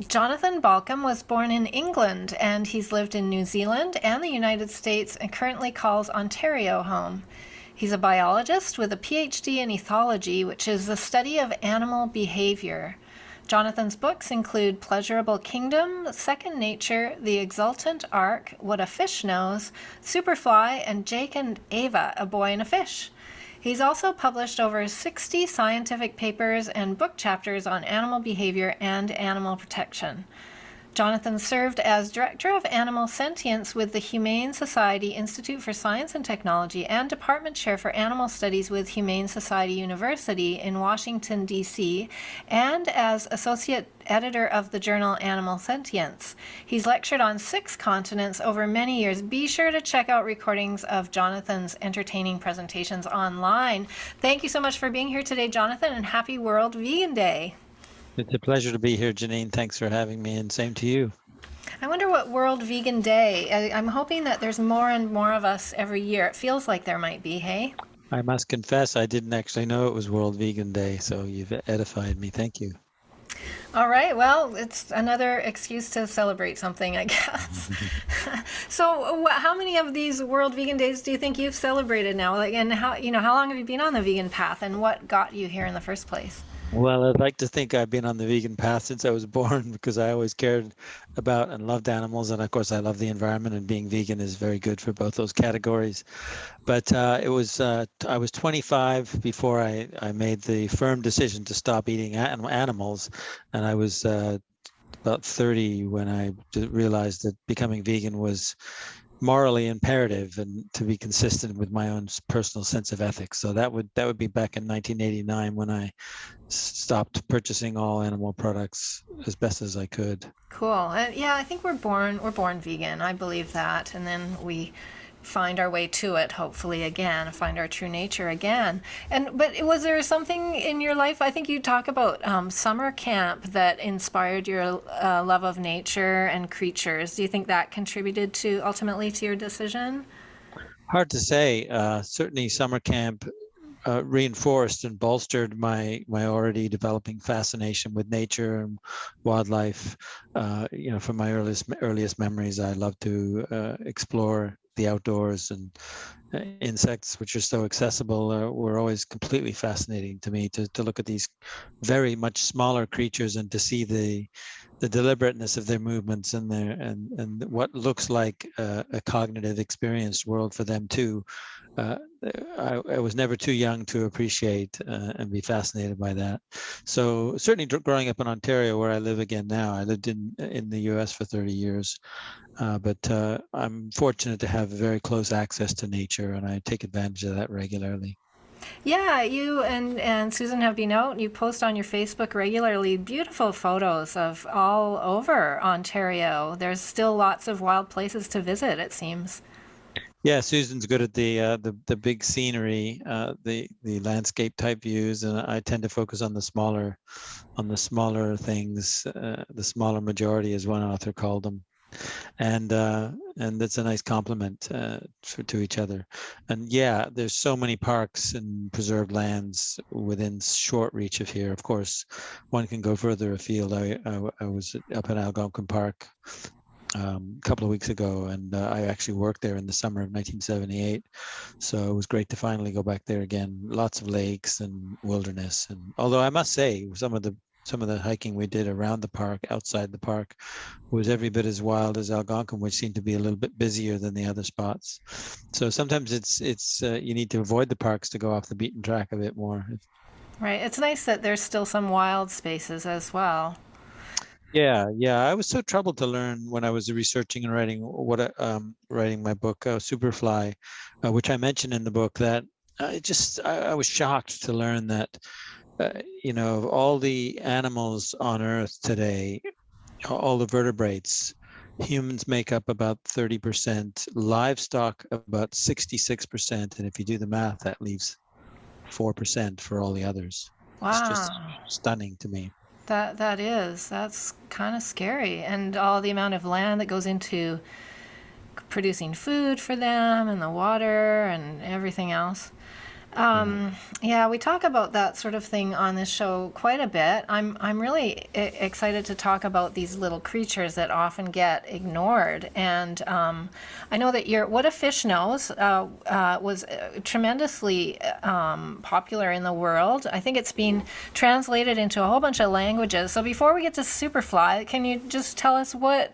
Jonathan Balcombe was born in England, and he's lived in New Zealand and the United States and currently calls Ontario home. He's a biologist with a PhD in ethology, which is the study of animal behavior. Jonathan's books include Pleasurable Kingdom, Second Nature, The Exultant Ark, What a Fish Knows, SuperFly, and Jake and Ava, A Boy and a Fish. He's also published over 60 scientific papers and book chapters on animal behavior and animal protection. Jonathan served as Director of Animal Sentience with the Humane Society Institute for Science and Technology and Department Chair for Animal Studies with Humane Society University in Washington, D.C., and as Associate Editor of the journal Animal Sentience. He's lectured on 6 continents over many years. Be sure to check out recordings of Jonathan's entertaining presentations online. Thank you so much for being here today, Jonathan, and happy World Vegan Day. It's a pleasure to be here, Janine. Thanks for having me, and same to you. I wonder what World Vegan Day. I'm hoping that there's more and more of us every year. It feels like there might be, hey? I must confess, I didn't actually know it was World Vegan Day, so you've edified me. Thank you. All right, well, it's another excuse to celebrate something, I guess. So, how many of these World Vegan Days do you think you've celebrated now? Like, and how long have you been on the vegan path, and what got you here in the first place? Well, I'd like to think I've been on the vegan path since I was born because I always cared about and loved animals. And of course, I love the environment, and being vegan is very good for both those categories. But I was 25 before I made the firm decision to stop eating animals. And I was about 30 when I realized that becoming vegan was morally imperative and to be consistent with my own personal sense of ethics. So that would be back in 1989 when I stopped purchasing all animal products as best as I could. Cool. Yeah, I think we're born vegan. I believe that, and then we find our way to it, hopefully again, find our true nature again. But was there something in your life? I think you talk about summer camp that inspired your love of nature and creatures. Do you think that contributed to ultimately to your decision? Hard to say. Certainly, summer camp reinforced and bolstered my already developing fascination with nature and wildlife. From my earliest memories, I love to explore the outdoors, and insects, which are so accessible, were always completely fascinating to me. To look at these very much smaller creatures and to see the deliberateness of their movements and what looks like a cognitive experienced world for them too. Uh, I was never too young to appreciate and be fascinated by that. So certainly growing up in Ontario, where I live again now, I lived in the U.S. for 30 years, but I'm fortunate to have very close access to nature, and I take advantage of that regularly. Yeah, you and Susan have been out. You post on your Facebook regularly beautiful photos of all over Ontario. There's still lots of wild places to visit, it seems. Yeah, Susan's good at the big scenery, the landscape type views, and I tend to focus on the smaller things, the smaller majority, as one author called them, and that's a nice compliment to each other. And yeah, there's so many parks and preserved lands within short reach of here. Of course, one can go further afield. I was up at Algonquin Park a couple of weeks ago, and I actually worked there in the summer of 1978. So it was great to finally go back there again. Lots of lakes and wilderness, and although I must say some of the hiking we did around the park, outside the park, was every bit as wild as Algonquin, which seemed to be a little bit busier than the other spots. So sometimes it's you need to avoid the parks to go off the beaten track a bit more. Right. It's nice that there's still some wild spaces as well. Yeah, yeah. I was so troubled to learn when I was researching and writing my book, Superfly, which I mentioned in the book, that I was shocked to learn that of all the animals on Earth today, all the vertebrates, humans make up about 30%, livestock about 66%, and if you do the math, that leaves 4% for all the others. It's just Wow. stunning to me. That's kind of scary. And all the amount of land that goes into producing food for them and the water and everything else. Yeah, we talk about that sort of thing on this show quite a bit. I'm really excited to talk about these little creatures that often get ignored. And I know that your What a Fish Knows was tremendously popular in the world. I think it's been translated into a whole bunch of languages. So before we get to SuperFly, can you just tell us what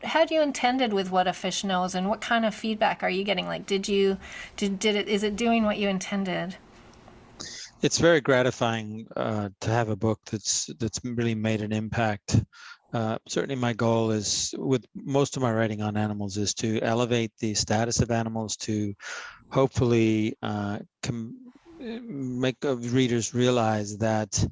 had you intended with What a Fish Knows, and what kind of feedback are you getting? Like, is it doing what you intended? It's very gratifying to have a book that's really made an impact. Certainly my goal is, with most of my writing on animals, is to elevate the status of animals, to hopefully make readers realize that,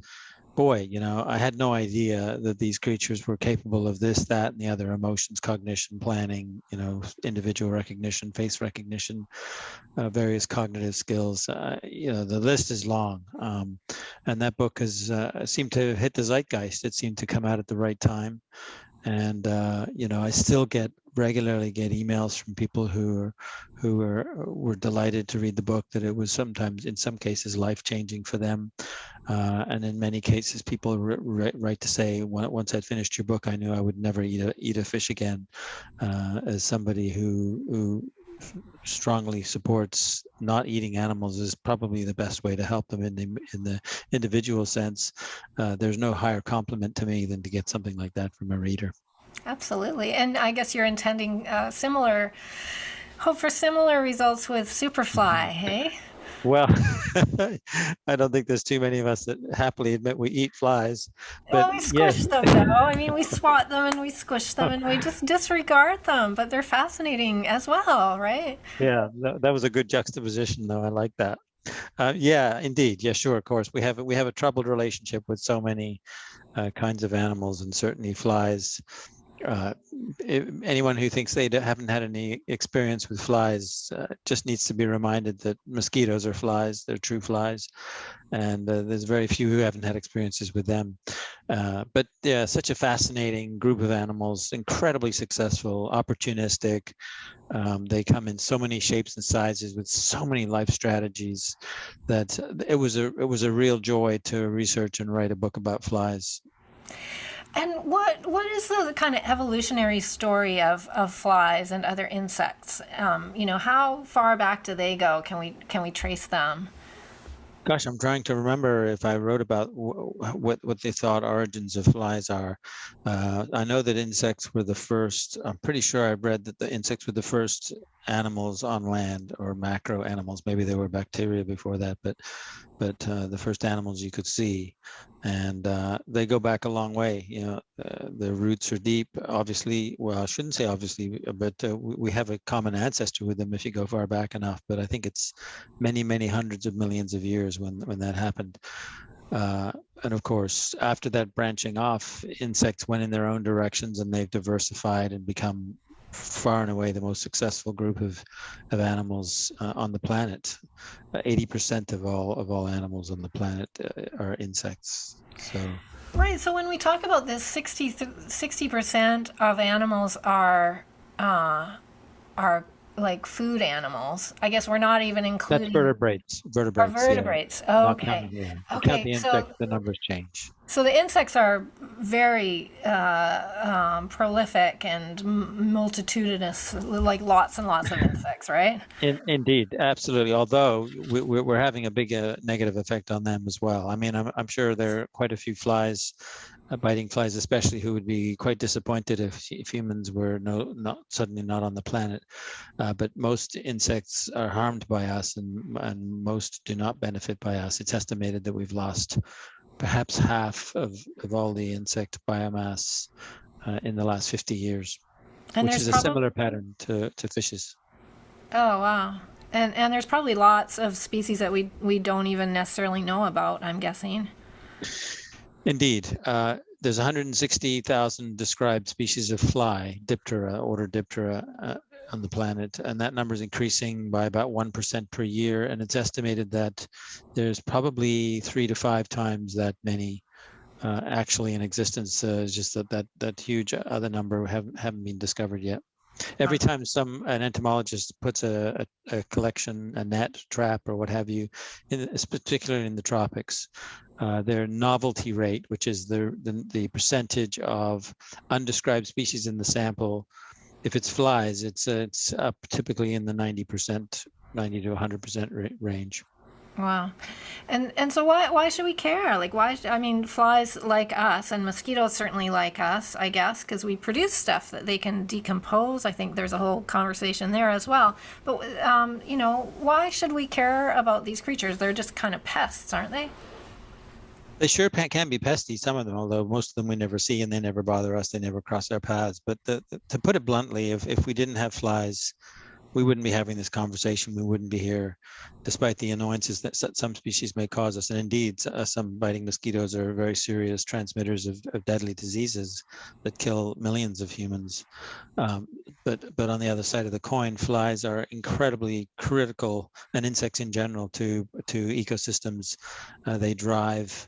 boy, I had no idea that these creatures were capable of this, that, and the other: emotions, cognition, planning, individual recognition, face recognition, various cognitive skills. The list is long. And that book has seemed to hit the zeitgeist. It seemed to come out at the right time. And I still regularly get emails from people who were delighted to read the book, that it was sometimes, in some cases, life-changing for them. And in many cases, people write to say, once I'd finished your book, I knew I would never eat a fish again. As somebody who strongly supports not eating animals is probably the best way to help them in the individual sense. There's no higher compliment to me than to get something like that from a reader. Absolutely. And I guess you're intending hope for similar results with SuperFly, hey? Well, I don't think there's too many of us that happily admit we eat flies, but Well, we yes. squish them, though. I mean, we swat them and we squish them and we just disregard them, but they're fascinating as well, right? Yeah, that was a good juxtaposition, though. I like that. Yeah, indeed. Yeah, sure. Of course, we have a troubled relationship with so many kinds of animals, and certainly flies. Uh, Anyone who thinks they haven't had any experience with flies just needs to be reminded that mosquitoes are flies. They're true flies, and there's very few who haven't had experiences with them. But yeah, such a fascinating group of animals, incredibly successful, opportunistic. They come in so many shapes and sizes with so many life strategies that it was a real joy to research and write a book about flies. And what is the kind of evolutionary story of flies and other insects? How far back do they go? Can we trace them? Gosh, I'm trying to remember if I wrote about what they thought origins of flies are. I know that insects were the first. I'm pretty sure I read that the insects were the first animals on land, or macro animals. Maybe there were bacteria before that, but the first animals you could see, and they go back a long way. Their roots are deep. Obviously, well, I shouldn't say obviously, but we have a common ancestor with them if you go far back enough. But I think it's many, many hundreds of millions of years when that happened. And of course, after that branching off, insects went in their own directions, and they've diversified and become far and away the most successful group of animals on the planet. 80% of all animals on the planet are insects. So Right. So when we talk about this, 60% of animals are like food animals. I guess we're not even that's including vertebrates. our Vertebrates, yeah. vertebrates. Oh, Not okay. counting, yeah. If you count Okay. the So insects, the numbers change. so the insects are very prolific and multitudinous, like lots and lots of insects, right? Indeed, absolutely. Although we're having a big negative effect on them as well. I mean, I'm sure there are quite a few flies, biting flies especially, who would be quite disappointed if humans were not suddenly not on the planet. But most insects are harmed by us, and most do not benefit by us. It's estimated that we've lost perhaps half of all the insect biomass in the last 50 years, And which there's is a probably similar pattern to fishes. oh wow, and there's probably lots of species that we don't even necessarily know about, I'm guessing. Indeed. There's 160,000 described species of fly, Diptera, order Diptera, on the planet, and that number is increasing by about 1% per year. And it's estimated that there's probably 3 to 5 times that many actually in existence. Just that huge other number haven't been discovered yet. Every time an entomologist puts a collection, a net, trap, or what have you, particularly in the tropics, their novelty rate, which is the percentage of undescribed species in the sample, if it's flies, it's up typically in the 90%, 90 to 100% range. Wow. And so why should we care? Like I mean, flies like us, and mosquitoes certainly like us, I guess, because we produce stuff that they can decompose. I think there's a whole conversation there as well. But you know, why should we care about these creatures? They're just kind of pests, aren't they? They sure can be pesty, some of them, although most of them we never see and they never bother us. They never cross our paths. But to put it bluntly, if we didn't have flies, we wouldn't be having this conversation. We wouldn't be here, despite the annoyances that some species may cause us. And indeed, some biting mosquitoes are very serious transmitters of deadly diseases that kill millions of humans. But on the other side of the coin, flies are incredibly critical, and insects in general, to ecosystems. They drive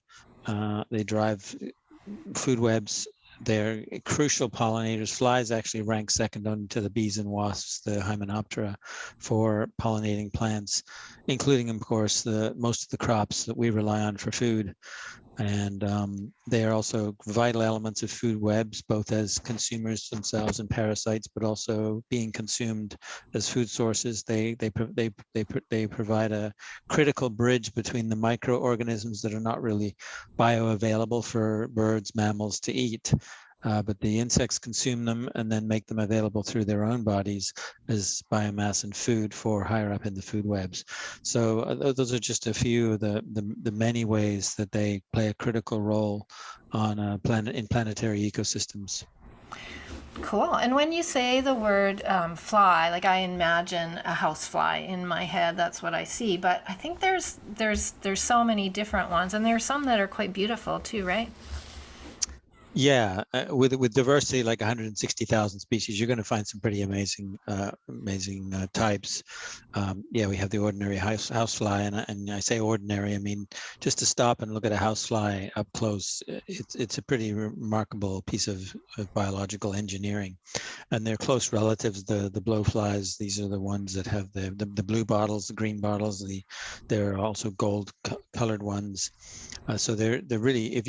food webs. They're crucial pollinators. Flies actually rank second only to the bees and wasps, the Hymenoptera, for pollinating plants, including, of course, most of the crops that we rely on for food. And they are also vital elements of food webs, both as consumers themselves and parasites, but also being consumed as food sources. They provide a critical bridge between the microorganisms that are not really bioavailable for birds, mammals to eat. But the insects consume them and then make them available through their own bodies as biomass and food for higher up in the food webs. So those are just a few of the many ways that they play a critical role on in planetary ecosystems. Cool. And when you say the word fly, like I imagine a housefly in my head. That's what I see. But I think there's so many different ones, and there's some that are quite beautiful too, right? Yeah, with diversity like 160,000 species, you're going to find some pretty amazing types. Yeah, we have the ordinary housefly, and I say ordinary, I mean just to stop and look at a housefly up close, it's a pretty remarkable piece of biological engineering. And they're close relatives, the blowflies. These are the ones that have the blue bottles, the green bottles. They're also gold colored ones. So they're really, if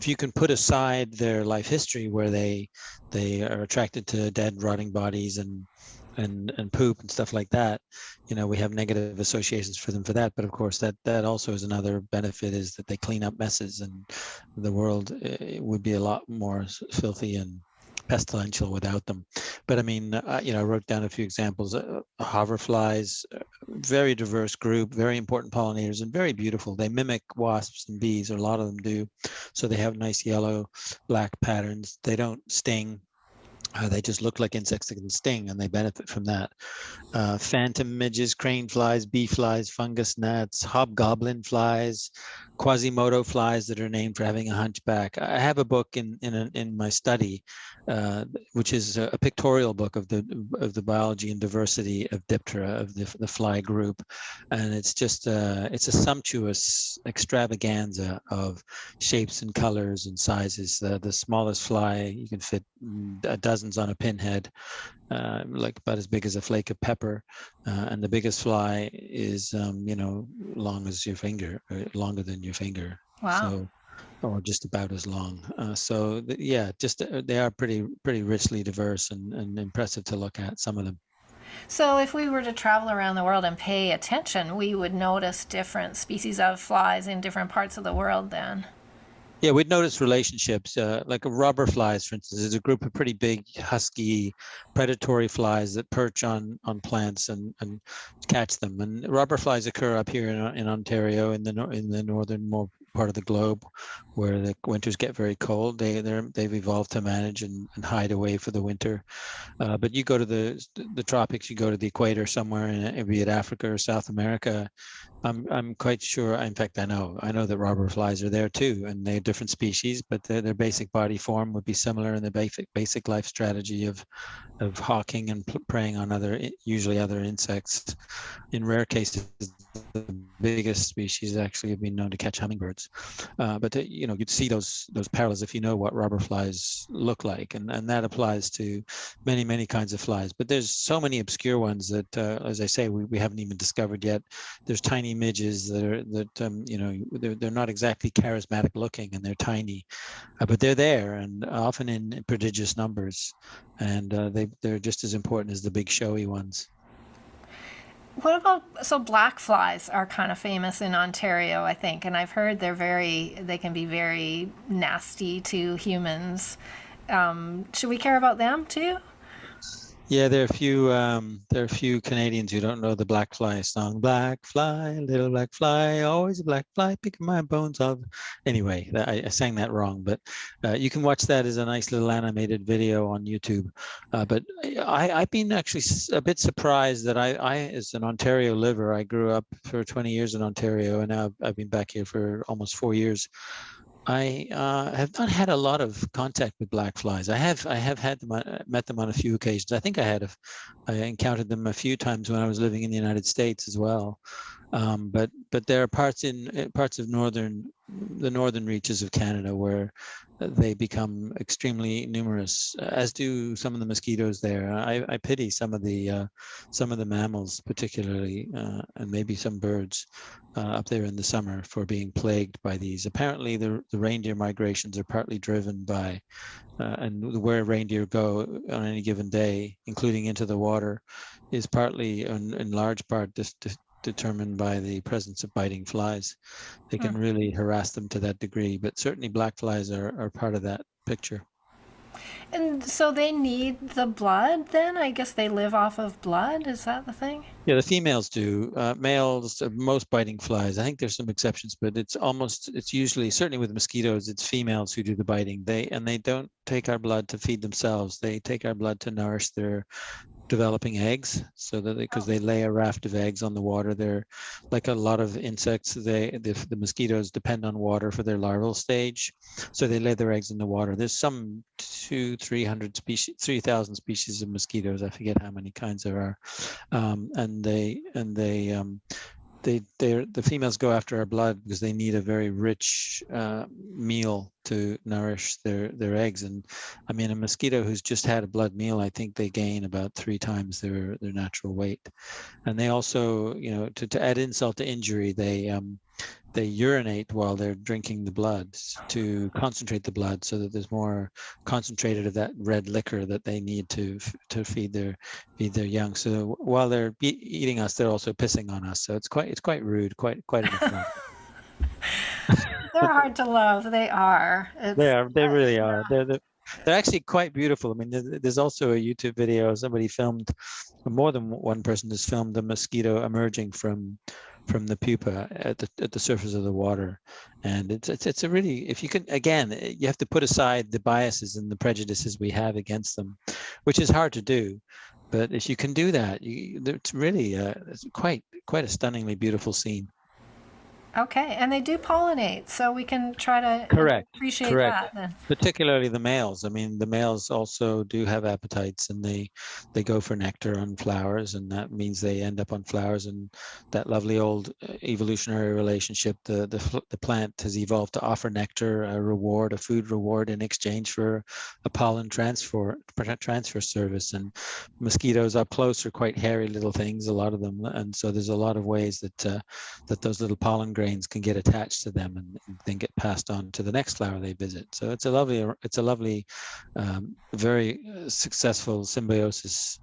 you can put aside their life history where they are attracted to dead, rotting bodies and poop and stuff like that, you know, we have negative associations for them for that. But of course, that also is another benefit, is that they clean up messes, and the world would be a lot more filthy and pestilential without them. But I mean, you know, I wrote down a few examples. Hoverflies, very diverse group, very important pollinators, and very beautiful. They mimic wasps and bees, or a lot of them do. So they have nice yellow, black patterns. They don't sting. They just look like insects that can sting, and they benefit from that. Phantom midges, crane flies, bee flies, fungus gnats, hobgoblin flies, Quasimodo flies that are named for having a hunchback. I have a book in my study, which is a pictorial book of the biology and diversity of Diptera, of the fly group, and it's just it's a sumptuous extravaganza of shapes and colors and sizes. The smallest fly, you can fit dozens on a pinhead, like about as big as a flake of pepper, and the biggest fly is you know, long as your finger, longer than your finger. Wow. So, or just about as long. Yeah, just they are pretty richly diverse and impressive to look at, some of them. So if we were to travel around the world and pay attention, we would notice different species of flies in different parts of the world then. Yeah, we'd notice relationships, like robber flies, for instance, is a group of pretty big, husky, predatory flies that perch on plants and catch them. And robber flies occur up here in Ontario, in the northern more part of the globe, where the winters get very cold. They've evolved to manage and hide away for the winter. But you go to the tropics, you go to the equator somewhere, be it Africa or South America. I'm quite sure. In fact, I know that robber flies are there too, and they're different species, but their basic body form would be similar in the basic life strategy of hawking and preying on usually other insects. In rare cases, the biggest species actually have been known to catch hummingbirds. But you know, you'd see those parallels if you know what robber flies look like, and that applies to many kinds of flies. But there's so many obscure ones that, as I say, we haven't even discovered yet. There's tiny midges that you know, they're not exactly charismatic looking, and they're tiny, but they're there and often in prodigious numbers, and they're just as important as the big showy ones. What about, so black flies are kind of famous in Ontario, I think, and I've heard they can be very nasty to humans. Should we care about them too? Yeah, there are a few Canadians who don't know the black fly song. Black fly, little black fly, always a black fly, picking my bones off. Anyway, I sang that wrong, but you can watch that as a nice little animated video on YouTube. But I've been actually a bit surprised that as an Ontario liver, I grew up for 20 years in Ontario, and now I've been back here for almost 4 years. I have not had a lot of contact with black flies. I have had them, met them on a few occasions. I think I encountered them a few times when I was living in the United States as well. But there are parts of the northern reaches of Canada where they become extremely numerous, as do some of the mosquitoes there. I pity some of the mammals, particularly, and maybe some birds up there in the summer for being plagued by these. Apparently, the reindeer migrations are partly driven by, and where reindeer go on any given day, including into the water, is partly, in large part, determined by the presence of biting flies. They can really harass them to that degree, but certainly black flies are part of that picture. And so they need the blood then? I guess they live off of blood. Is that the thing? Yeah, the females do. Males, most biting flies. I think there's some exceptions, but it's usually, certainly with mosquitoes, it's females who do the biting. They don't take our blood to feed themselves. They take our blood to nourish their developing eggs, so that because they lay a raft of eggs on the water. They're like a lot of insects. The mosquitoes depend on water for their larval stage, so they lay their eggs in the water. There's some 300 species, 3,000 species of mosquitoes. I forget how many kinds there are, and the females go after our blood because they need a very rich meal to nourish their eggs. And I mean, a mosquito who's just had a blood meal, I think they gain about 3 times their natural weight. And they also, you know, to add insult to injury, they urinate while they're drinking the blood to concentrate the blood, so that there's more concentrated of that red liquor that they need to feed their young. So while they're eating us, they're also pissing on us. So it's quite rude, quite an affront. They're hard to love. They are. They really Yeah. are. They're actually quite beautiful. I mean, there's also a YouTube video somebody filmed, more than one person has filmed a mosquito emerging from the pupa at the surface of the water, and it's a really, if you can, again, you have to put aside the biases and the prejudices we have against them, which is hard to do. But if you can do that, it's really it's quite a stunningly beautiful scene. Okay, and they do pollinate, so we can try to Correct. appreciate Correct. that then. Particularly the males. I mean, the males also do have appetites, and they go for nectar on flowers, and that means they end up on flowers. And that lovely old evolutionary relationship, the plant has evolved to offer nectar, a food reward in exchange for a pollen transfer service. And mosquitoes up close are quite hairy little things, a lot of them, and so there's a lot of ways that those little pollen grains can get attached to them and then get passed on to the next flower they visit. So it's a lovely, very successful symbiosis.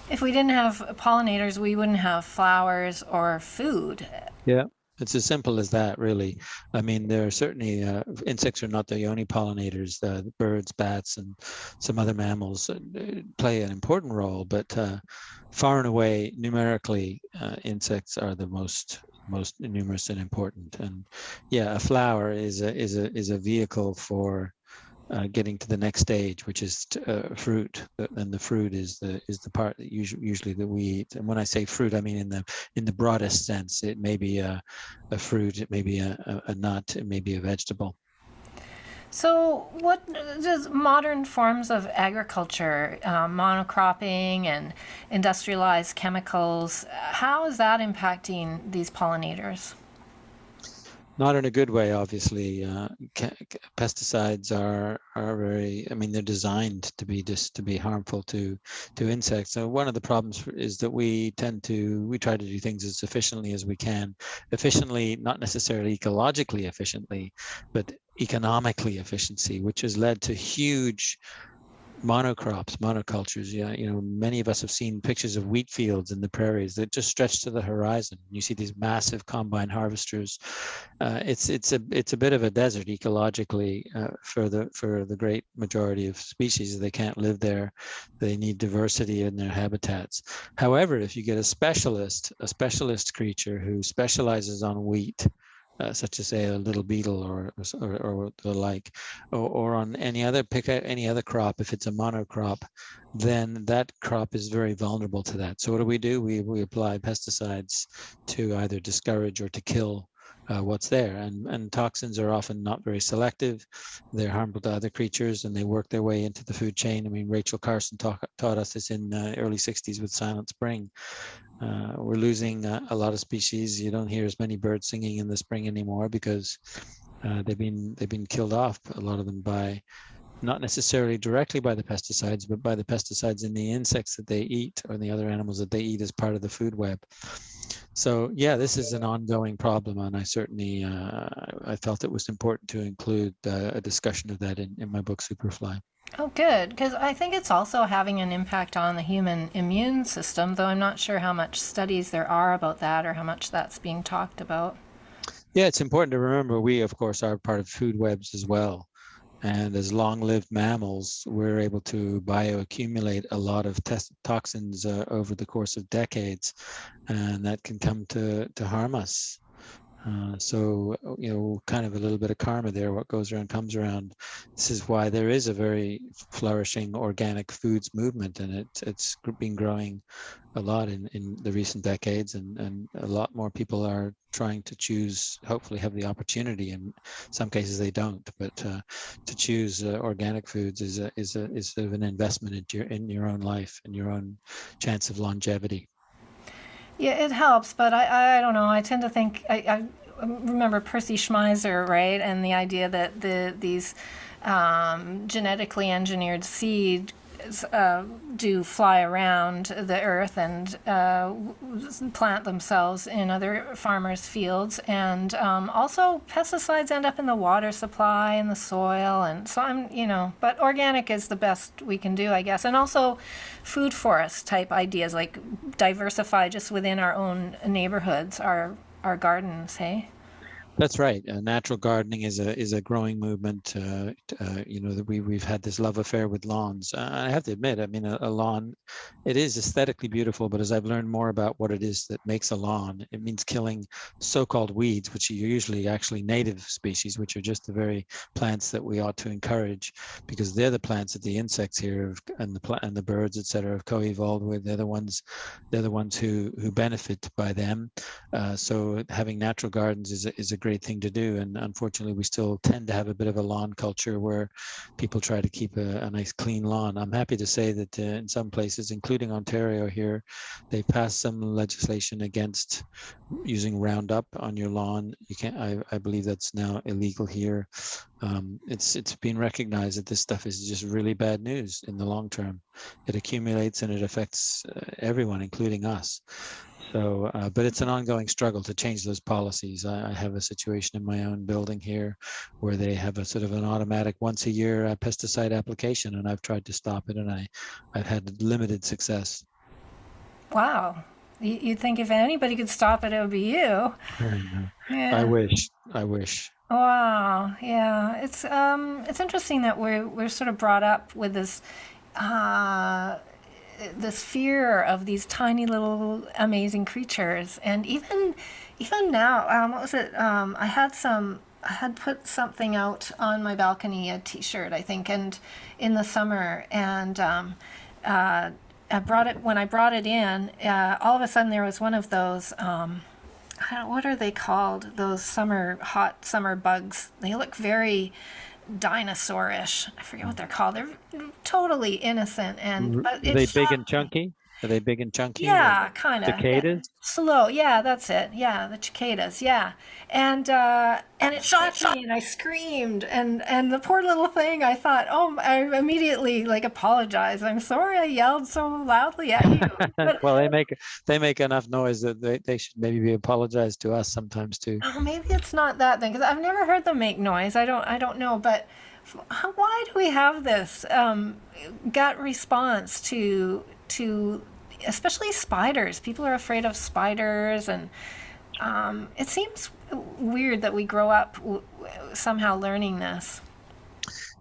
If we didn't have pollinators, we wouldn't have flowers or food. Yeah. It's as simple as that, really. I mean, there are certainly insects are not the only pollinators. Birds, bats, and some other mammals play an important role, but far and away, numerically, insects are the most numerous and important. And yeah, a flower is a vehicle for getting to the next stage, which is fruit, and the fruit is the part that usually that we eat. And when I say fruit, I mean in the broadest sense. It may be a fruit, it may be a nut, it may be a vegetable. So, what does modern forms of agriculture, monocropping and industrialized chemicals, how is that impacting these pollinators? Not in a good way, obviously. Pesticides are very, I mean, they're designed to be just to be harmful to insects. So one of the problems is that we try to do things as efficiently as we can. Efficiently, not necessarily ecologically efficiently, but economically efficiency, which has led to huge monocrops, monocultures. Yeah, many of us have seen pictures of wheat fields in the prairies that just stretch to the horizon. You see these massive combine harvesters. It's a bit of a desert ecologically for the great majority of species. They can't live there. They need diversity in their habitats. However, if you get a specialist creature who specializes on wheat, such as say a little beetle or the like, or on pick out any other crop. If it's a monocrop, then that crop is very vulnerable to that. So what do? We apply pesticides to either discourage or to kill what's there. And toxins are often not very selective. They're harmful to other creatures, and they work their way into the food chain. I mean, Rachel Carson taught us this in the early 60s with Silent Spring. We're losing a lot of species. You don't hear as many birds singing in the spring anymore because they've been killed off, a lot of them, by not necessarily directly by the pesticides, but by the pesticides in the insects that they eat or the other animals that they eat as part of the food web. So yeah, this is an ongoing problem, and I certainly I felt it was important to include a discussion of that in my book Superfly. Oh, good, because I think it's also having an impact on the human immune system, though I'm not sure how much studies there are about that or how much that's being talked about. Yeah, it's important to remember we, of course, are part of food webs as well. And as long-lived mammals, we're able to bioaccumulate a lot of toxins over the course of decades, and that can come to harm us. So, kind of a little bit of karma there. What goes around comes around. This is why there is a very flourishing organic foods movement, and it's been growing a lot in the recent decades, and a lot more people are trying to choose, hopefully have the opportunity. In some cases they don't, but to choose organic foods is sort of an investment in your own life and your own chance of longevity. Yeah, it helps, but I don't know. I tend to think I remember Percy Schmeiser, right, and the idea that these genetically engineered seed do fly around the earth and plant themselves in other farmers' fields. And also, pesticides end up in the water supply and the soil. And so but organic is the best we can do, I guess. And also, food forest type ideas like diversify just within our own neighborhoods, our gardens, hey? That's right. Natural gardening is a growing movement. That we've had this love affair with lawns. I have to admit, I mean, a lawn, it is aesthetically beautiful, but as I've learned more about what it is that makes a lawn, it means killing so-called weeds, which are usually actually native species, which are just the very plants that we ought to encourage, because they're the plants that the insects here and the birds, etc., have co-evolved with. They're the ones who benefit by them. So having natural gardens is a great thing to do. And unfortunately, we still tend to have a bit of a lawn culture where people try to keep a nice clean lawn. I'm happy to say that in some places, including Ontario here, they passed some legislation against using Roundup on your lawn. You can't. I believe that's now illegal here. It's been recognized that this stuff is just really bad news in the long term. It accumulates and it affects everyone, including us. So, but it's an ongoing struggle to change those policies. I have a situation in my own building here where they have a sort of an automatic once a year pesticide application, and I've tried to stop it, and I've had limited success. Wow. You'd think if anybody could stop it, it would be you. I know. I Yeah. wish. I wish. Wow. Yeah. It's interesting that we're sort of brought up with uh this fear of these tiny little amazing creatures, and even now, what was it? I had put something out on my balcony, a T-shirt, I think, and in the summer, and uh, I brought it when I brought it in. All of a sudden, there was one of those. I don't, what are they called? Those hot summer bugs. They look very dinosaurish. I forget what they're called. They're totally innocent, but Are it they big and shocked me. chunky? Are they big and chunky? The Yeah, kind of. cicadas? Slow. Yeah, that's it. Yeah, the cicadas. Yeah, and it shocked me, and I screamed, and the poor little thing. I thought, oh, I immediately like apologized. I'm sorry, I yelled so loudly at you. But Well, they make enough noise that they should maybe be apologized to us sometimes too. oh, maybe it's not that thing because I've never heard them make noise. I don't know, but why do we have this gut response to especially spiders? People are afraid of spiders, and it seems weird that we grow up somehow learning this.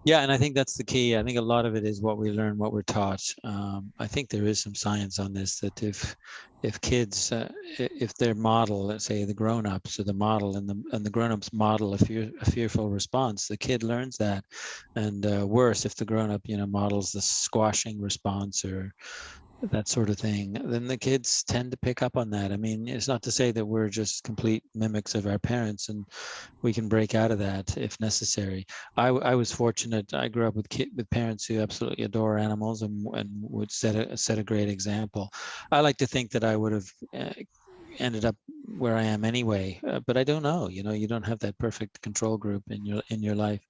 Yeah, and I think that's the key. I think a lot of it is what we learn, what we're taught. I think there is some science on this that if kids, if their model, let's say the grown-ups or the model, and the grown-ups model a fearful response, the kid learns that. And worse, if the grown-up, models the squashing response or that sort of thing, then the kids tend to pick up on that. I mean, it's not to say that we're just complete mimics of our parents and we can break out of that if necessary. I was fortunate. I grew up with parents who absolutely adore animals and would set a great example. I like to think that I would have ended up where I am anyway, but I don't know. You don't have that perfect control group in your life.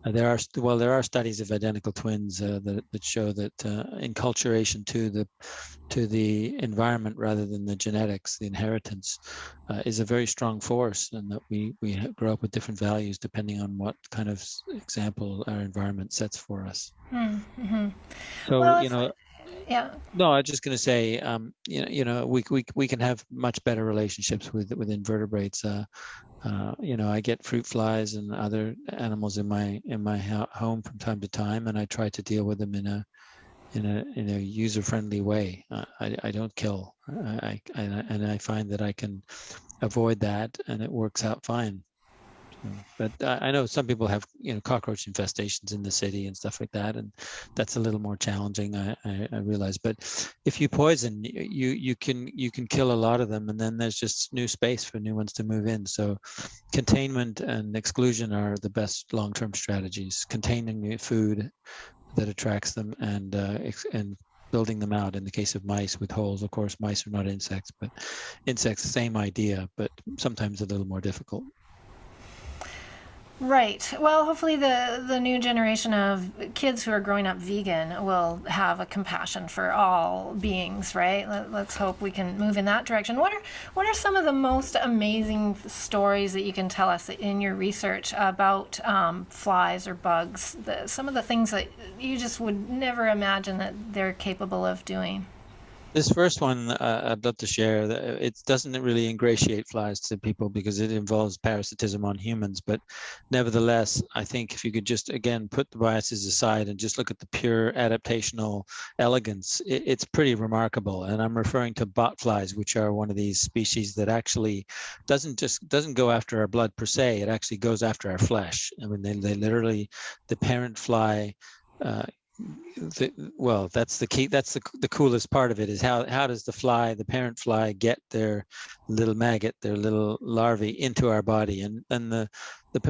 There are studies of identical twins that show that enculturation to the environment rather than the genetics, the inheritance, is a very strong force, and that we grow up with different values depending on what kind of example our environment sets for us. Mm-hmm. So, Well, yeah. no, I was just going to say, we can have much better relationships with invertebrates. I get fruit flies and other animals in my home from time to time, and I try to deal with them in a user-friendly way. I don't kill. And I find that I can avoid that, and it works out fine. But I know some people have cockroach infestations in the city and stuff like that, and that's a little more challenging. I realize, but if you poison, you can kill a lot of them, and then there's just new space for new ones to move in. So containment and exclusion are the best long-term strategies. Containing the food that attracts them, and building them out. In the case of mice with holes, of course, mice are not insects, but insects, same idea, but sometimes a little more difficult. Right. Well, hopefully the new generation of kids who are growing up vegan will have a compassion for all beings, right? Let's hope we can move in that direction. What are some of the most amazing stories that you can tell us in your research about flies or bugs? Some of the things that you just would never imagine that they're capable of doing. This first one, I'd love to share. It doesn't really ingratiate flies to people because it involves parasitism on humans. But nevertheless, I think if you could just, again, put the biases aside and just look at the pure adaptational elegance, it's pretty remarkable. And I'm referring to bot flies, which are one of these species that actually doesn't go after our blood per se. It actually goes after our flesh. I mean, they literally, the parent fly, uh, that's the key. That's the coolest part of it, is how does the parent fly get their little maggot, their little larvae into our body. And the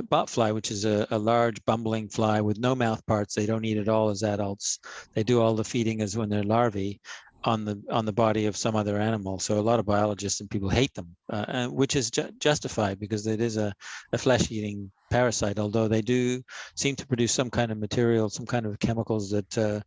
bot fly, which is a large bumbling fly with no mouth parts, they don't eat at all as adults. They do all the feeding as when they're larvae on the body of some other animal. So a lot of biologists and people hate them, which is justified, because it is a flesh-eating parasite, although they do seem to produce some kind of material, some kind of chemicals that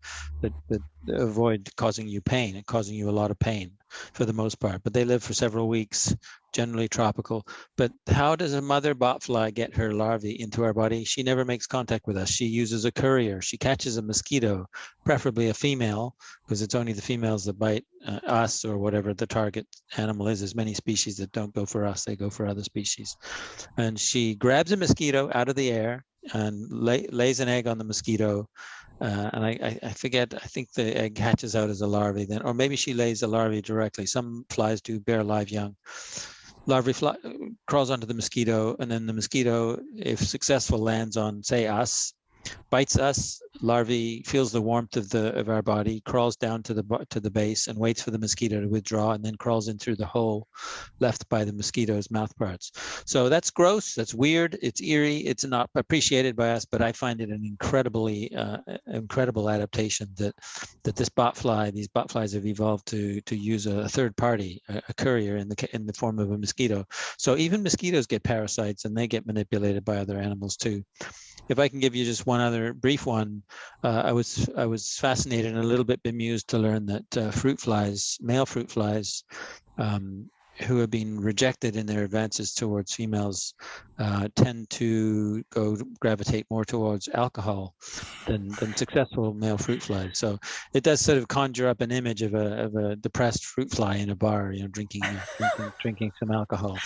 avoid causing you pain and causing you a lot of pain for the most part. But they live for several weeks, generally tropical. But how does a mother botfly get her larvae into our body? She never makes contact with us. She uses a courier. She catches a mosquito, preferably a female, because it's only the females that bite us or whatever the target animal is. There's many species that don't go for us, they go for other species. And she grabs a mosquito out of the air and lays an egg on the mosquito. And I forget, I think the egg hatches out as a larvae then, or maybe she lays a larvae directly. Some flies do bear live young. Larvae crawls onto the mosquito, and then the mosquito, if successful, lands on, say, us, bites us, larvae, feels the warmth of our body, crawls down to the base and waits for the mosquito to withdraw, and then crawls in through the hole left by the mosquito's mouth parts. So that's gross, that's weird, it's eerie, it's not appreciated by us, but I find it an incredibly incredible adaptation that these botflies have evolved to use a third party, a courier in the form of a mosquito. So even mosquitoes get parasites, and they get manipulated by other animals too. If I can give you just one other brief one, I was fascinated and a little bit bemused to learn that fruit flies, male fruit flies, who have been rejected in their advances towards females, tend to gravitate more towards alcohol than successful male fruit flies. So it does sort of conjure up an image of a depressed fruit fly in a bar, drinking some alcohol.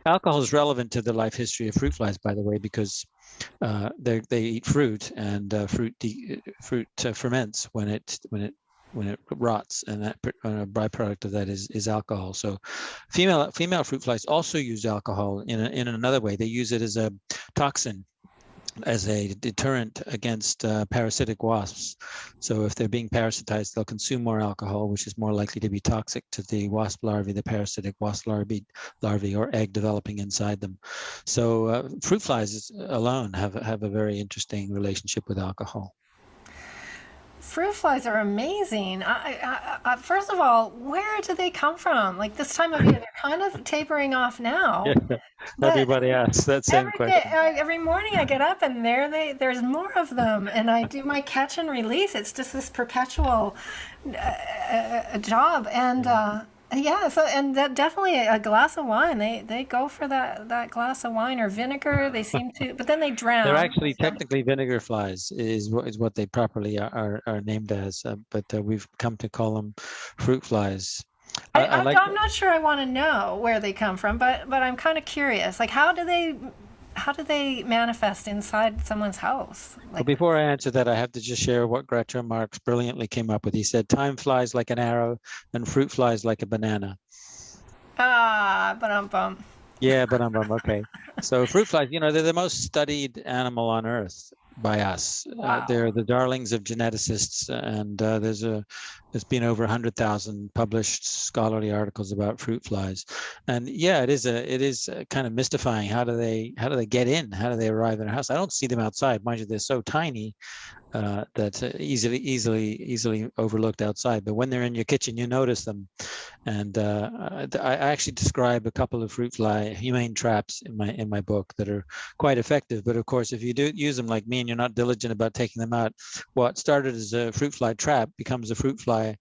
Alcohol is relevant to the life history of fruit flies, by the way, because they eat fruit, and fruit ferments when it rots, and that a byproduct of that is alcohol. So female fruit flies also use alcohol in another way. They use it as a toxin, as a deterrent against parasitic wasps. So if they're being parasitized, they'll consume more alcohol, which is more likely to be toxic to the wasp larvae, the parasitic wasp larvae or egg developing inside them. So fruit flies alone have a very interesting relationship with alcohol. Fruit flies are amazing. First of all, where do they come from? Like this time of year, they're kind of tapering off now. Yeah. Everybody asks that same question. Every morning I get up and there's more of them, and I do my catch and release. It's just this perpetual job, and yeah. So and that definitely a glass of wine. They go for that glass of wine or vinegar. They seem to, but then they drown. They're actually technically vinegar flies is what they properly are named as, but we've come to call them fruit flies. I'm not sure I want to know where they come from, but I'm kind of curious. Like, how do they manifest inside someone's house? Well, before I answer that, I have to just share what Groucho Marx brilliantly came up with. He said, "Time flies like an arrow, and fruit flies like a banana." But Yeah, but okay. So fruit flies, they're the most studied animal on Earth by us. Wow. They're the darlings of geneticists, and there's been over 100,000 published scholarly articles about fruit flies. And yeah, it is kind of mystifying. How do they get in? How do they arrive in a house? I don't see them outside. Mind you, they're so tiny that's easily overlooked outside. But when they're in your kitchen, you notice them. And I actually describe a couple of fruit fly humane traps in my book that are quite effective. But of course, if you do use them like me and you're not diligent about taking them out, what started as a fruit fly trap becomes a fruit fly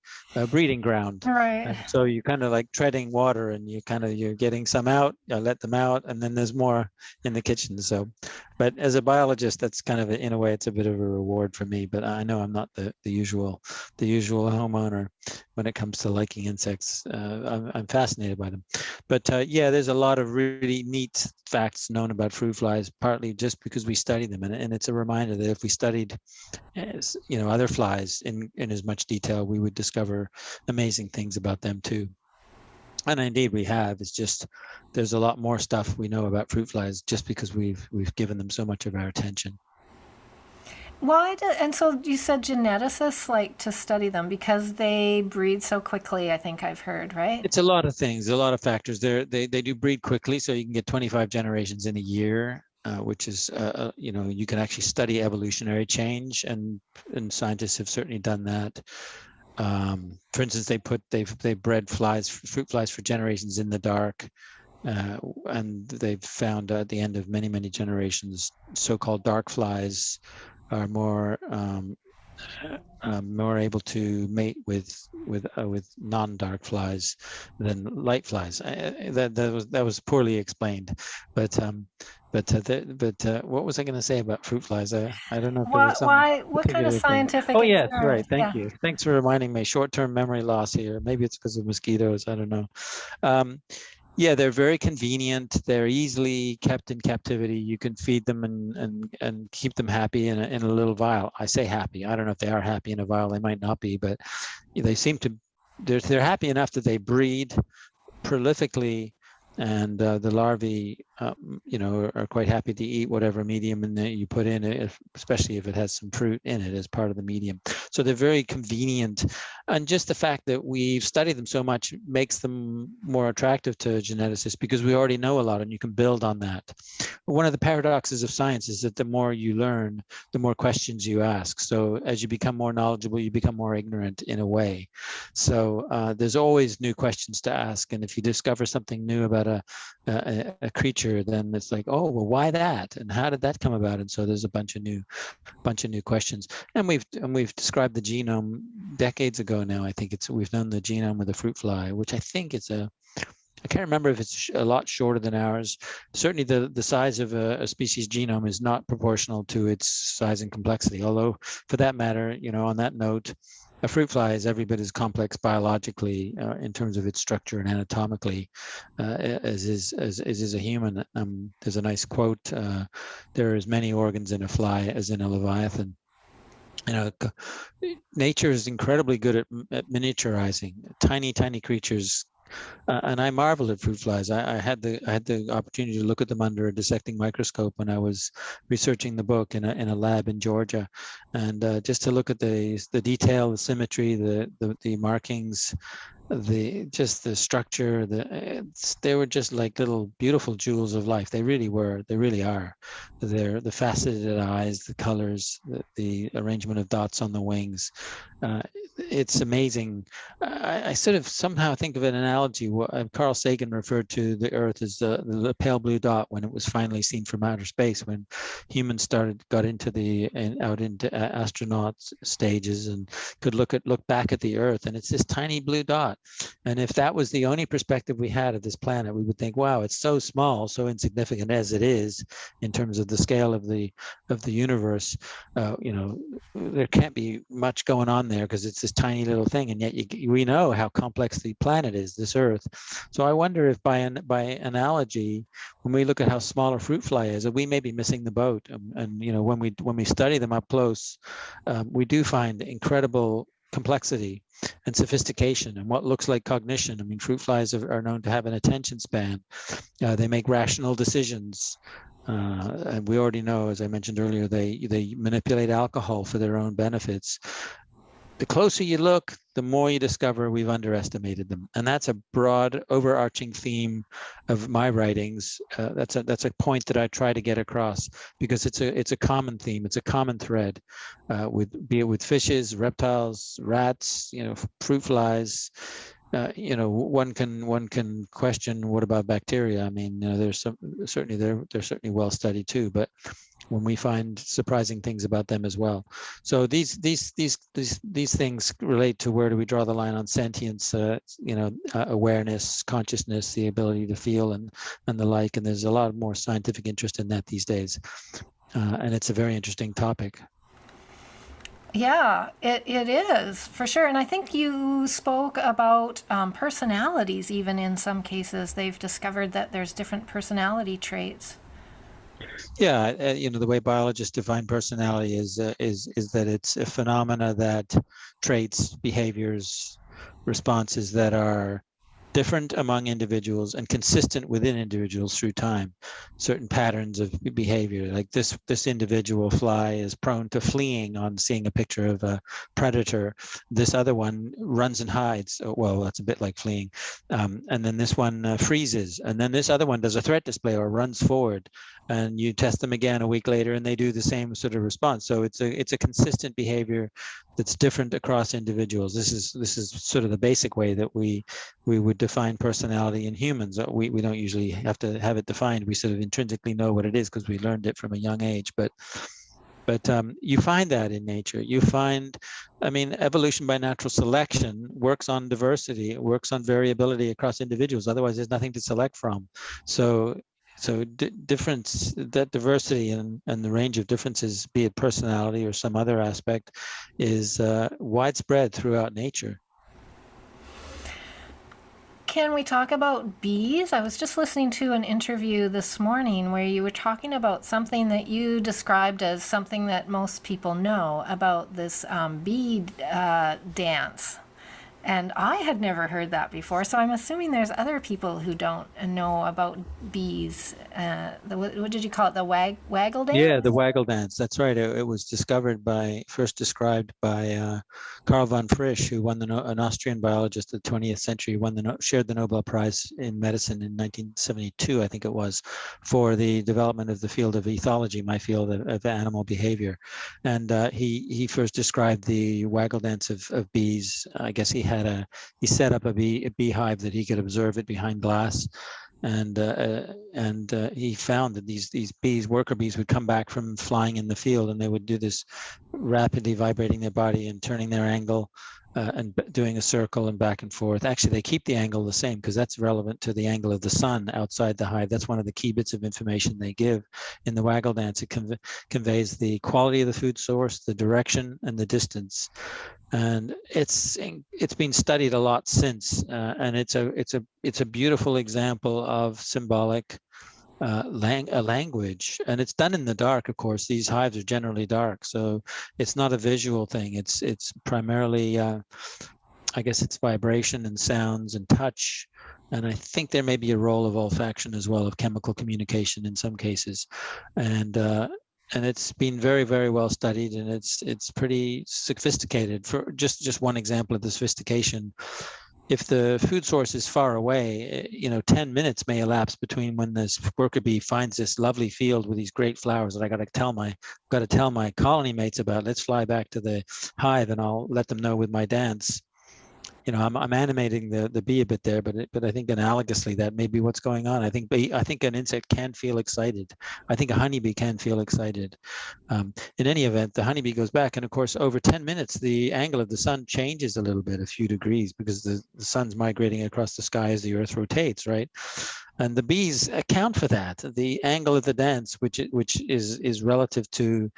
breeding ground. Right. And so you kind of like treading water, and you're getting some out, let them out, and then there's more in the kitchen. So, but as a biologist, that's kind of in a way it's a bit of a reward for me. But I know I'm not the usual homeowner when it comes to liking insects. I'm fascinated by them. But yeah, there's a lot of really neat facts known about fruit flies, partly just because we study them, and it's a reminder that if we studied other flies in as much detail, we would discover amazing things about them too. And indeed we have. It's just there's a lot more stuff we know about fruit flies just because we've given them so much of our attention. And so you said geneticists like to study them because they breed so quickly, I think I've heard, right? It's a lot of things, a lot of factors. They do breed quickly, so you can get 25 generations in a year, which is, you can actually study evolutionary change, and scientists have certainly done that. For instance, they bred fruit flies for generations in the dark, and they've found at the end of many, many generations, so-called dark flies are more able to mate with non-dark flies than light flies. That was poorly explained, but what was I going to say about fruit flies? I don't know if there was something. What kind of scientific? Oh yes, right. Thank you. Thanks for reminding me. Short-term memory loss here. Maybe it's because of mosquitoes. I don't know. Yeah, they're very convenient. They're easily kept in captivity. You can feed them and keep them happy in a little vial. I say happy. I don't know if they are happy in a vial. They might not be, but they seem to. They're happy enough that they breed prolifically and the larvae, are quite happy to eat whatever medium you put in it, especially if it has some fruit in it as part of the medium. So they're very convenient, and just the fact that we've studied them so much makes them more attractive to geneticists, because we already know a lot and you can build on that. One of the paradoxes of science is that the more you learn, the more questions you ask. So as you become more knowledgeable, you become more ignorant in a way. So there's always new questions to ask, and if you discover something new about a creature, then it's like, oh, well, why that, and how did that come about? And so there's a bunch of new questions. And we've described the genome decades ago now. I think we've known the genome of the fruit fly, which I think I can't remember if it's a lot shorter than ours. Certainly the size of a species genome is not proportional to its size and complexity. Although, for that matter, on that note, a fruit fly is every bit as complex biologically in terms of its structure and anatomically as is a human. There's a nice quote: "There are as many organs in a fly as in a leviathan." Nature is incredibly good at miniaturizing tiny creatures. And I marvel at fruit flies. I had the opportunity to look at them under a dissecting microscope when I was researching the book in a lab in Georgia, and just to look at the detail, the symmetry, the markings, the structure, they were just like little beautiful jewels of life. They really were. They really are. They're the faceted eyes, the colors, the arrangement of dots on the wings. It's amazing. I sort of somehow think of an analogy. Carl Sagan referred to the Earth as the pale blue dot when it was finally seen from outer space, when humans got out into astronaut stages and could look back at the Earth, and it's this tiny blue dot. And if that was the only perspective we had of this planet, we would think, wow, it's so small, so insignificant as it is in terms of the scale of the universe. There can't be much going on there because it's this tiny little thing, and yet we know how complex the planet is, this Earth. So I wonder if by analogy, when we look at how small a fruit fly is, we may be missing the boat. And when we study them up close, we do find incredible complexity and sophistication and what looks like cognition. I mean, fruit flies are known to have an attention span. They make rational decisions. And we already know, as I mentioned earlier, they manipulate alcohol for their own benefits. The closer you look, the more you discover we've underestimated them. And that's a broad, overarching theme of my writings. That's a point that I try to get across, because it's a common theme. It's a common thread, be it with fishes, reptiles, rats, fruit flies. One can question, what about bacteria? I mean, there's certainly they're certainly well studied too, but when we find surprising things about them as well. So these things relate to where do we draw the line on sentience, awareness, consciousness, the ability to feel, and the like. And there's a lot more scientific interest in that these days, and it's a very interesting topic. Yeah, it is for sure. And I think you spoke about personalities, even in some cases. They've discovered that there's different personality traits. Yeah, the way biologists define personality is that it's a phenomena that traits, behaviors, responses that are different among individuals and consistent within individuals through time. Certain patterns of behavior, like this individual fly is prone to fleeing on seeing a picture of a predator. This other one runs and hides. Well, that's a bit like fleeing. And then this one freezes. And then this other one does a threat display or runs forward. And you test them again a week later, and they do the same sort of response. So it's a consistent behavior that's different across individuals. This is sort of the basic way that we would define personality in humans. We don't usually have to have it defined. We sort of intrinsically know what it is because we learned it from a young age. But you find that in nature. Evolution by natural selection works on diversity. It works on variability across individuals. Otherwise, there's nothing to select from. So difference, that diversity and the range of differences, be it personality or some other aspect, is widespread throughout nature. Can we talk about bees? I was just listening to an interview this morning where you were talking about something that you described as something that most people know about this bee dance. And I had never heard that before, so I'm assuming there's other people who don't know about bees. What did you call it? The waggle dance? Yeah, the Waggle dance. That's right. It was first described by Karl von Frisch, who won an Austrian biologist of the 20th century, shared the Nobel Prize in medicine in 1972, I think it was, for the development of the field of ethology, my field of animal behavior. And he first described the Waggle dance of bees. I guess he set up a beehive that he could observe it behind glass. And he found that these bees, worker bees, would come back from flying in the field, and they would do this rapidly vibrating their body and turning their angle and doing a circle and back and forth. Actually, they keep the angle the same because that's relevant to the angle of the sun outside the hive. That's one of the key bits of information they give in the Waggle dance. It conveys the quality of the food source, the direction, and the distance. And it's been studied a lot since, and it's a beautiful example of symbolic language, and it's done in the dark. Of course, these hives are generally dark, so it's not a visual thing. It's primarily, I guess, it's vibration and sounds and touch, and I think there may be a role of olfaction as well, of chemical communication in some cases, and it's been very, very well studied, and it's pretty sophisticated. For just one example of the sophistication, if the food source is far away, 10 minutes may elapse between when this worker bee finds this lovely field with these great flowers that I got to tell my colony mates about. Let's fly back to the hive, and I'll let them know with my dance. I'm animating the bee a bit there, but I think analogously that may be what's going on. I think an insect can feel excited. I think a honeybee can feel excited. In any event, the honeybee goes back, and of course, over 10 minutes, the angle of the sun changes a little bit, a few degrees, because the sun's migrating across the sky as the Earth rotates, right? And the bees account for that. The angle of the dance, which is relative to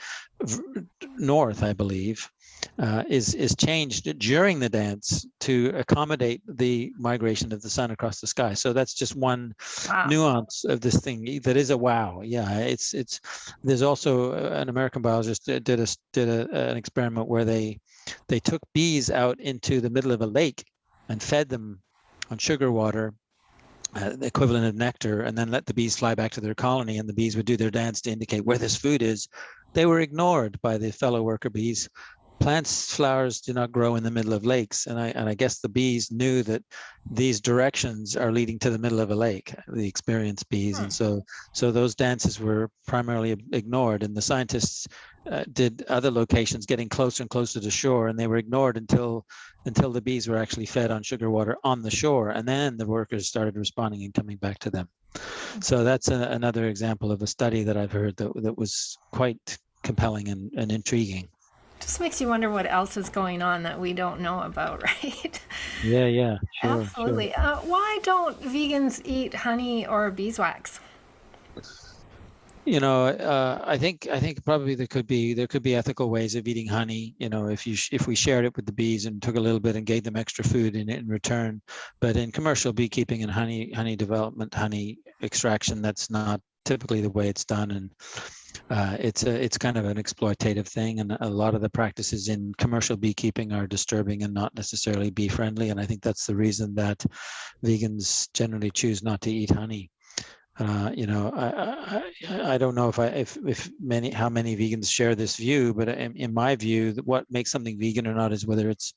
north, I believe, is changed during the dance to accommodate the migration of the sun across the sky. So that's just one nuance of this thing that is a wow. Yeah, it's there's also an American biologist did an experiment where they took bees out into the middle of a lake and fed them on sugar water, the equivalent of nectar, and then let the bees fly back to their colony, and the bees would do their dance to indicate where this food is. They were ignored by the fellow worker bees. Flowers do not grow in the middle of lakes, and I guess the bees knew that these directions are leading to the middle of a lake, the experienced bees, and so those dances were primarily ignored, and the scientists did other locations getting closer and closer to shore, and they were ignored until the bees were actually fed on sugar water on the shore, and then the workers started responding and coming back to them. So that's another example of a study that I've heard that was quite compelling and intriguing. Just makes you wonder what else is going on that we don't know about, right? Yeah, sure. Absolutely. Sure. Why don't vegans eat honey or beeswax? I think probably there could be ethical ways of eating honey. If we shared it with the bees and took a little bit and gave them extra food in return. But in commercial beekeeping and honey development, honey extraction, that's not typically the way it's done, and it's kind of an exploitative thing, and a lot of the practices in commercial beekeeping are disturbing and not necessarily bee friendly, and I think that's the reason that vegans generally choose not to eat honey. I don't know how many vegans share this view, but in my view, what makes something vegan or not is whether it's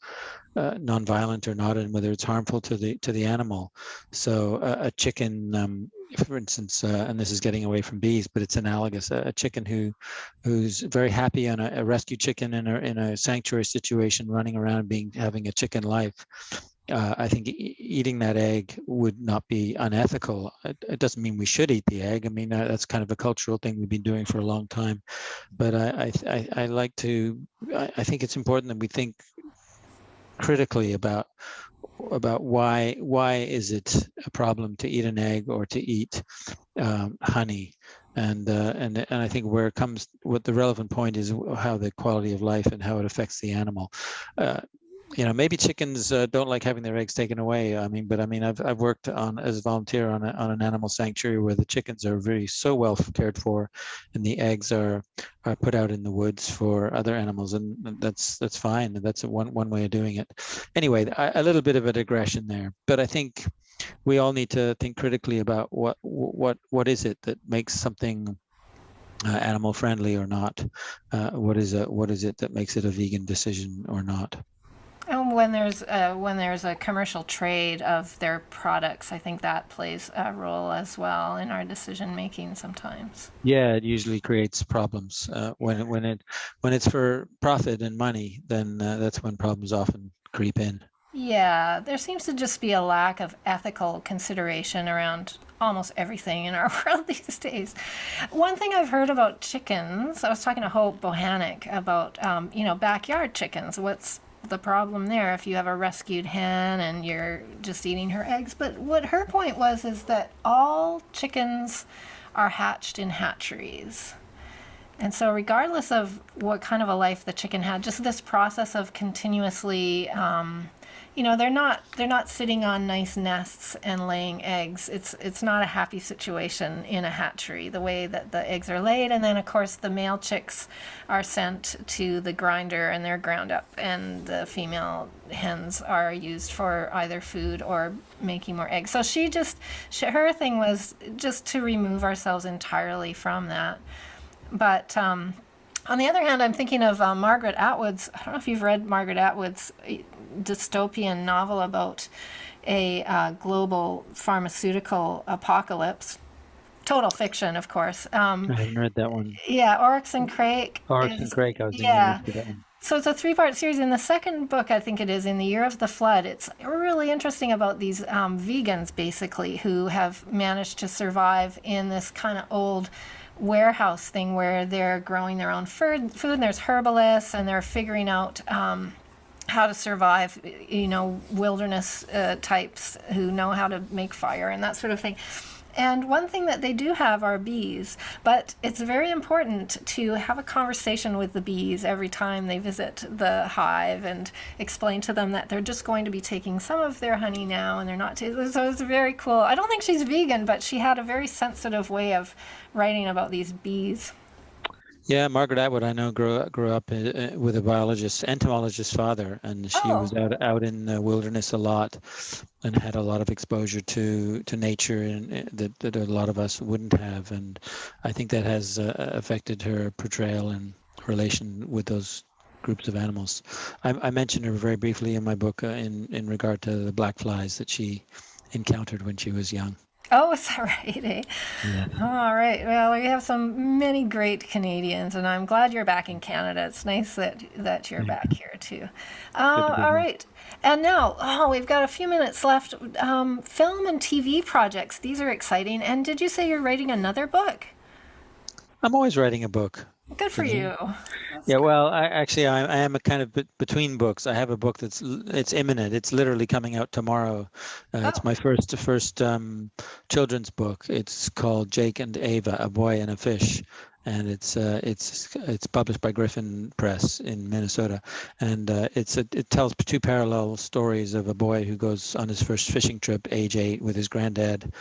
nonviolent or not, and whether it's harmful to the animal. So a chicken, for instance, and this is getting away from bees, but it's analogous. A chicken who's very happy on a rescue chicken in a sanctuary situation, running around having a chicken life. I think eating that egg would not be unethical. It doesn't mean we should eat the egg. I mean, that's kind of a cultural thing we've been doing for a long time. But I think it's important that we think critically about why is it a problem to eat an egg or to eat honey, and I think what the relevant point is how the quality of life and how it affects the animal. maybe chickens don't like having their eggs taken away. But I've worked as a volunteer on an animal sanctuary where the chickens are very so well cared for, and the eggs are put out in the woods for other animals, and that's fine. That's one way of doing it. Anyway, a little bit of a digression there, but I think we all need to think critically about what is it that makes something animal friendly or not. What is it that makes it a vegan decision or not? And when there's a commercial trade of their products, I think that plays a role as well in our decision making sometimes. Yeah, it usually creates problems. When it's for profit and money, then that's when problems often creep in. Yeah, there seems to just be a lack of ethical consideration around almost everything in our world these days. One thing I've heard about chickens, I was talking to Hope Bohannic about, backyard chickens. What's the problem there if you have a rescued hen and you're just eating her eggs? But what her point was is that all chickens are hatched in hatcheries. And so, regardless of what kind of a life the chicken had, just this process of continuously, they're not sitting on nice nests and laying eggs. It's not a happy situation in a hatchery, the way that the eggs are laid. And then, of course, the male chicks are sent to the grinder and they're ground up, and the female hens are used for either food or making more eggs. So her thing was just to remove ourselves entirely from that. But on the other hand, I'm thinking of Margaret Atwood's. I don't know if you've read Margaret Atwood's dystopian novel about a global pharmaceutical apocalypse. Total fiction, of course. I haven't read that one. Yeah, Oryx and Crake. Oryx and Crake, I was thinking Yeah. of that one. So it's a three-part series. In the second book, I think it is, In the Year of the Flood, it's really interesting about these vegans, basically, who have managed to survive in this kind of old warehouse thing where they're growing their own food, and there's herbalists, and they're figuring out how to survive, wilderness types who know how to make fire and that sort of thing. And one thing that they do have are bees, but it's very important to have a conversation with the bees every time they visit the hive and explain to them that they're just going to be taking some of their honey now and they're not. So it's very cool. I don't think she's vegan, but she had a very sensitive way of writing about these bees. Yeah, Margaret Atwood, I know, grew up with a biologist, entomologist father, and she was out in the wilderness a lot, and had a lot of exposure to nature, and that a lot of us wouldn't have. And I think that has affected her portrayal and relation with those groups of animals. I mentioned her very briefly in my book in regard to the black flies that she encountered when she was young. Oh, is that right, eh? Yeah. All right. Well, we have many great Canadians, and I'm glad you're back in Canada. It's nice that you're back here too. All right. And now, we've got a few minutes left. Film and TV projects. These are exciting. And did you say you're writing another book? I'm always writing a book. Good for you. Yeah, well, I am a kind of between books. I have a book it's imminent. It's literally coming out tomorrow. It's my first children's book. It's called Jake and Ava, A Boy and a Fish, and it's published by Griffin Press in Minnesota. And it tells two parallel stories of a boy who goes on his first fishing trip, age 8, with his granddad.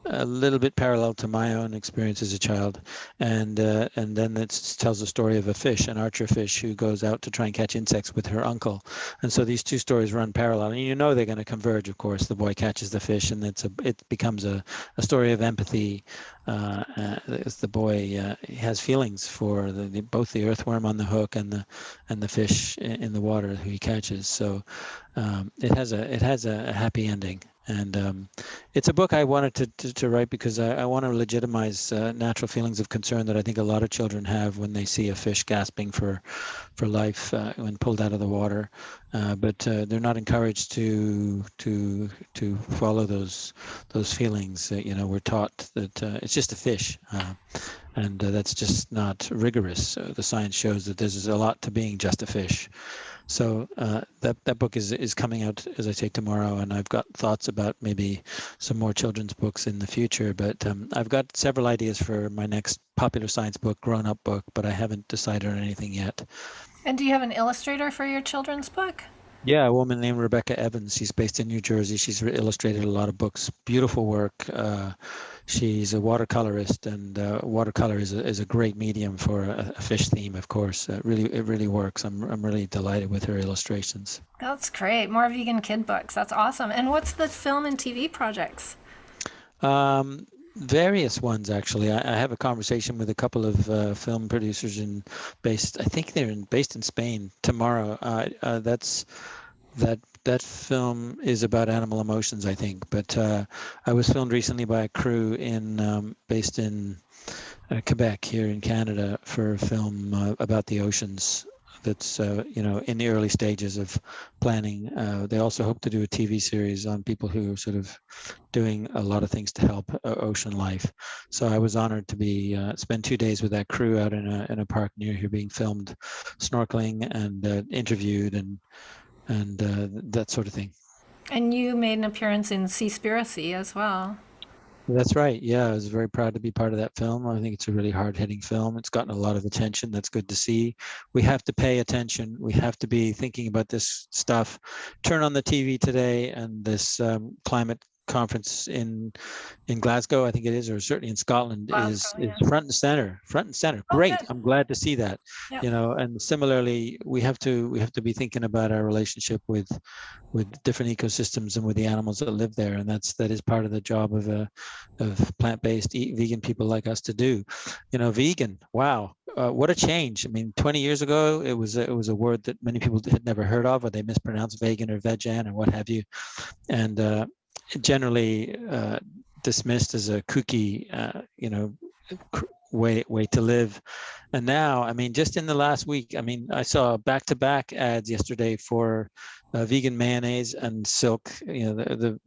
A little bit parallel to my own experience as a child, and then it tells the story of a fish, an archer fish, who goes out to try and catch insects with her uncle. And so these two stories run parallel, and they're going to converge. Of course, the boy catches the fish, and it becomes a story of empathy. As the boy has feelings for both the earthworm on the hook and the fish in the water who he catches. So it has a happy ending. And it's a book I wanted to write because I want to legitimize natural feelings of concern that I think a lot of children have when they see a fish gasping for life when pulled out of the water, but they're not encouraged to follow those feelings. We're taught that it's just a fish, and that's just not rigorous. The science shows that there's a lot to being just a fish. So that book is coming out, as I say, tomorrow, and I've got thoughts about maybe some more children's books in the future. But I've got several ideas for my next popular science book, grown-up book, but I haven't decided on anything yet. And do you have an illustrator for your children's book? Yeah, a woman named Rebecca Evans. She's based in New Jersey. She's illustrated a lot of books. Beautiful work. She's a watercolorist, and watercolor is a great medium for a fish theme, of course. It really works. I'm really delighted with her illustrations. That's great. More vegan kid books. That's awesome. And what's the film and TV projects? Various ones actually. I have a conversation with a couple of film producers I think based in Spain tomorrow. That film is about animal emotions, I think. But I was filmed recently by a crew in based in Quebec here in Canada for a film about the oceans. That's in the early stages of planning. They also hope to do a TV series on people who are sort of doing a lot of things to help ocean life. So I was honored to be spend 2 days with that crew out in a park near here, being filmed, snorkeling and interviewed and that sort of thing. And you made an appearance in Seaspiracy as well. That's right. Yeah, I was very proud to be part of that film. I think it's a really hard-hitting film. It's gotten a lot of attention. That's good to see. We have to pay attention. We have to be thinking about this stuff. Turn on the TV today, and this climate conference in Glasgow, I think it is, or certainly in Scotland, is Glasgow, is yeah. front and center. Front and center. Oh, Great. good. I'm glad to see that. Yeah. And similarly, we have to be thinking about our relationship with different ecosystems and with the animals that live there, and that is part of the job of plant-based vegan people like us to do. Vegan. Wow, what a change! I mean, 20 years ago, it was a word that many people had never heard of, or they mispronounced vegan or vegan or what have you, and generally dismissed as a kooky, way to live. And now, I mean, just in the last week, I mean, I saw back-to-back ads yesterday for vegan mayonnaise and Silk. The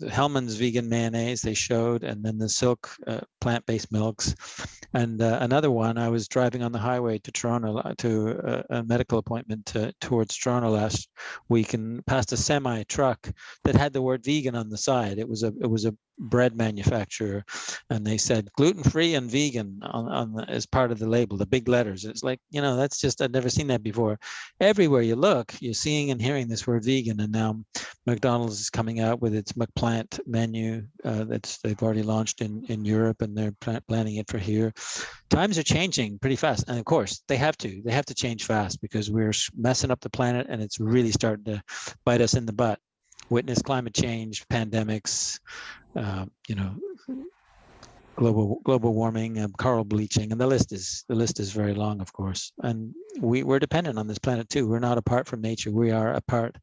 Hellman's vegan mayonnaise they showed, and then the Silk plant-based milks. And another one, I was driving on the highway to Toronto to a medical appointment towards Toronto last week, and passed a semi truck that had the word vegan on the side. It was a bread manufacturer, and they said gluten-free and vegan as part of the label, the big letters. It's like, that's just, I've never seen that before. Everywhere you look, you're seeing and hearing this word vegan, and now McDonald's is coming out with its McPlant menu they've already launched in Europe, and they're planning it for here. Times are changing pretty fast, and of course they have to change fast, because we're messing up the planet, and it's really starting to bite us in the butt. Witness climate change, pandemics, uh, you know, global warming, coral bleaching, and the list is very long, of course. And we're dependent on this planet too. We're not apart from nature. We are a part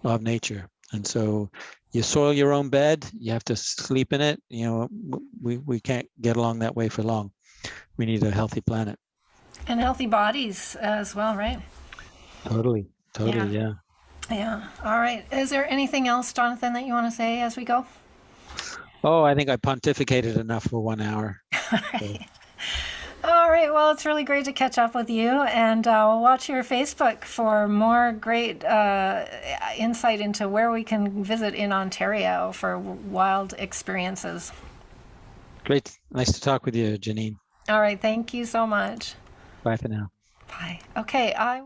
of nature. And so you soil your own bed, you have to sleep in it. We can't get along that way for long. We need a healthy planet. And healthy bodies as well, right? Totally, totally, Yeah. yeah. Yeah. All right. Is there anything else, Jonathan, that you want to say as we go? Oh, I think I pontificated enough for 1 hour. All So, right. All right. Well, it's really great to catch up with you, and watch your Facebook for more great insight into where we can visit in Ontario for wild experiences. great. Nice to talk with you, Janine. All right. Thank you so much. Bye for now. Bye. Okay. I